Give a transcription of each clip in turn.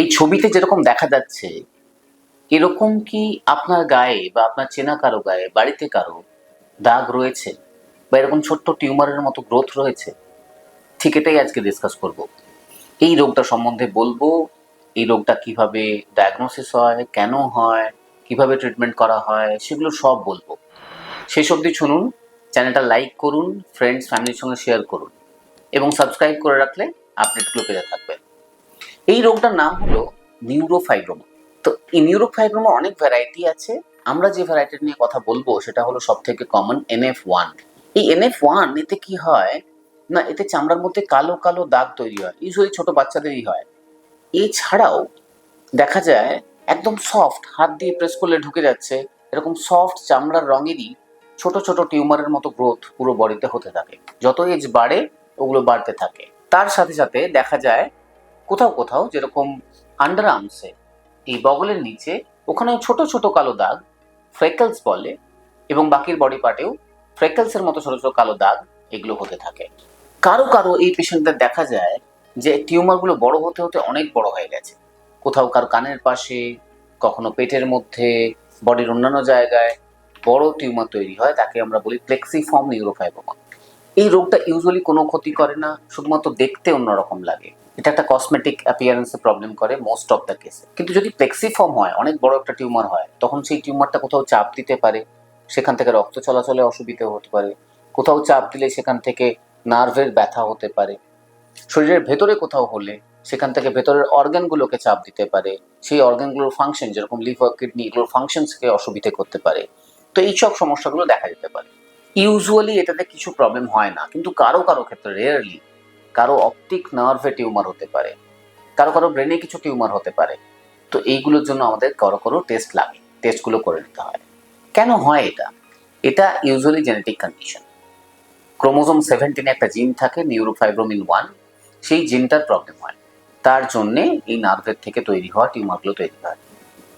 এই ছবিতে যেরকম দেখা যাচ্ছে, এরকম কি আপনার গায়ে বা আপনার চেনা কারো গায়ে, বাড়িতে কারো দাগ রয়েছে বা এরকম ছোট্ট টিউমারের মতো গ্রোথ রয়েছে? ঠিক এটাই আজকে ডিসকাস করব। এই রোগটা সম্বন্ধে বলবো, এই রোগটা কিভাবে ডায়াগনোসিস হয়, কেন হয়, কিভাবে ট্রিটমেন্ট করা হয়, সেগুলো সব বলবো। শেষ অবধি শুনুন, চ্যানেলটা লাইক করুন, ফ্রেন্ডস ফ্যামিলির সঙ্গে শেয়ার করুন এবং সাবস্ক্রাইব করে রাখলে আপডেটগুলো পেতে থাকবেন। এই রোগটার নাম হলো নিউরোফাইব্রোমা। তো এই নিউরোফাইব্রোমা অনেক ভ্যারাইটি আছে। আমরা যে ভ্যারাইটি নিয়ে কথা বলবো সেটা হলো সব থেকে কমন NF1। এই NF1 এতে কি হয় না, এতে চামড়ার মধ্যে কালো কালো দাগ তৈরি হয়, ইউজুয়ালি ছোট বাচ্চাদেরই হয়। এছাড়াও দেখা যায় একদম সফট, হাত দিয়ে প্রেস করলে ঢুকে যাচ্ছে এরকম সফট চামড়ার রঙেরই ছোট ছোট টিউমারের মতো গ্রোথ পুরো বডিতে হতে থাকে। যত এজ বাড়ে ওগুলো বাড়তে থাকে। তার সাথে সাথে দেখা যায় কোথাও কোথাও যেরকম আন্ডার আর্মসে, এই বগলের নিচে, ওখানেও ছোট ছোট কালো দাগ, ফ্রেকলস বলে, এবং বাকির বডি পার্টেও ফ্রেকলসের মতো ছোট ছোট কালো দাগ এগুলো হতে থাকে। কারো কারো এই পেশেন্টদের দেখা যায় যে টিউমারগুলো বড় হতে হতে অনেক বড় হয়ে গেছে, কোথাও কারো কানের পাশে, কখনো পেটের মধ্যে, বডির অন্যান্য জায়গায় বড় টিউমার তৈরি হয়, তাকে আমরা বলি প্লেক্সিফর্ম নিউরোফাইব্রোমা। এই রোগটা ইউজুয়ালি কোনো ক্ষতি করে না, শুধুমাত্র দেখতে অন্যরকম লাগে। এটা একটা কসমেটিক অ্যাপিয়ারেন্সে প্রবলেম করে মোস্ট অফ দ্য কেসে। কিন্তু যদি প্লেক্সিফর্ম হয়, অনেক বড় একটা টিউমার হয়, তখন সেই টিউমারটা কোথাও চাপ দিতে পারে, সেখান থেকে রক্ত চলাচলে অসুবিধা হতে পারে। কোথাও চাপ দিলে সেখান থেকে নার্ভের ব্যথা হতে পারে। শরীরের ভেতরে কোথাও হলে সেখান থেকে ভেতরের অর্গানগুলোকে চাপ দিতে পারে, সেই অর্গানগুলোর ফাংশন, যেরকম লিভার, কিডনি, এগুলোর ফাংশনসকে অসুবিধে করতে পারে। তো এইসব সমস্যাগুলো দেখা যেতে পারে। ইউজুয়ালি এটাতে কিছু প্রবলেম হয় না, কিন্তু কারো কারো ক্ষেত্রে, রেয়ারলি, কারো অপটিক নার্ভে টিউমার হতে পারে, কারো কারো ব্রেনে কিছু টিউমার হতে পারে। তো এইগুলোর জন্য আমাদের কারো কারো টেস্ট লাগে, টেস্টগুলো করে নিতে হয়। কেন হয় এটা? এটা ইউজুয়ালি জেনেটিক কন্ডিশন। ক্রোমোজোম 17 একটা জিন থাকে নিউরোফাইব্রোমিন 1, সেই জিনটার প্রবলেম হয়, তার জন্যে এই নার্ভের থেকে তৈরি হওয়া টিউমারগুলো তৈরি হয়।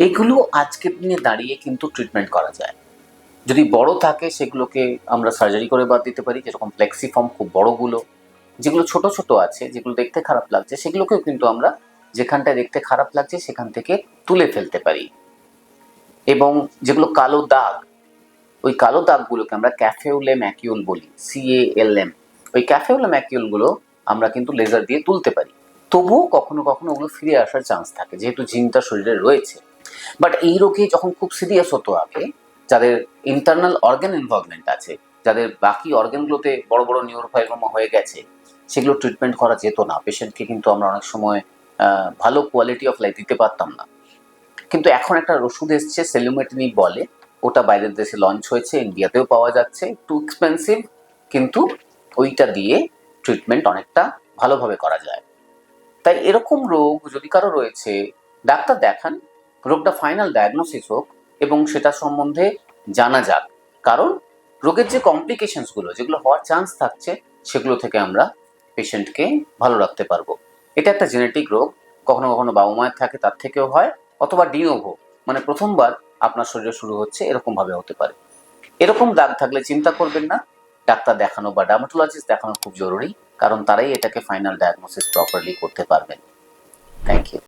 এগুলো আজকের দিনে দাঁড়িয়ে কিন্তু ট্রিটমেন্ট করা যায়। যদি বড় থাকে সেগুলোকে আমরা সার্জারি করে বাদ দিতে পারি, যেরকম প্লেক্সিফর্ম খুব বড়গুলো। যেগুলো ছোট ছোট আছে, যেগুলো দেখতে খারাপ লাগছে, সেগুলোকেও কিন্তু আমরা যেখানটায় দেখতে খারাপ লাগছে সেখান থেকে তুলে ফেলতে পারি। এবং যেগুলো কালো দাগ, ওই কালো দাগগুলোকে আমরা ক্যাফেউলে ম্যাকিউল বলি, CALM। ওই ক্যাফেউলে ম্যাকিউলগুলো আমরা কিন্তু লেজার দিয়ে তুলতে পারি। তবুও কখনো কখনো ওগুলো ফিরে আসার চান্স থাকে, যেহেতু জিনটা শরীরে রয়েছে। বাট এই রোগে যখন খুব সিরিয়াস হতো আগে, যাদের ইন্টারনাল অর্গান ইনভলভমেন্ট আছে, যাদের বাকি অর্গানগুলোতে বড় বড় নিউরোফাইব্রোমা হয়ে গেছে, সেগুলো ট্রিটমেন্ট করা যেত না। পেশেন্টকে কিন্তু আমরা অনেক সময় ভালো কোয়ালিটি অফ লাইফ দিতে পারতাম না। কিন্তু এখন একটা ওষুধ এসছে, সেলুমেটিনিব বলে, ওটা বাইরের দেশে লঞ্চ হয়েছে, ইন্ডিয়াতেও পাওয়া যাচ্ছে, একটু এক্সপেন্সিভ, কিন্তু ওইটা দিয়ে ট্রিটমেন্ট অনেকটা ভালোভাবে করা যায়। তাই এরকম রোগ যদি কারো রয়েছে, ডাক্তার দেখান, রোগটা ফাইনাল ডায়াগনোসিস হোক এবং সেটা সম্বন্ধে জানা যাক। কারণ রোগের যে কমপ্লিকেশনসগুলো, যেগুলো হওয়ার চান্স থাকছে, সেগুলো থেকে আমরা পেশেন্টকে ভালো রাখতে পারবো। এটা একটা জেনেটিক রোগ, কখনো কখনো বাবা মায়ের থাকে, তার থেকেও হয়, অথবা ডিনোভো, মানে প্রথমবার আপনার শরীরে শুরু হচ্ছে, এরকমভাবে হতে পারে। এরকম দাগ থাকলে চিন্তা করবেন না, ডাক্তার দেখানো বা ডার্মাটোলজিস্ট দেখানো খুব জরুরি, কারণ তারাই এটাকে ফাইনাল ডায়াগনোসিস প্রপারলি করতে পারবেন। Thank you.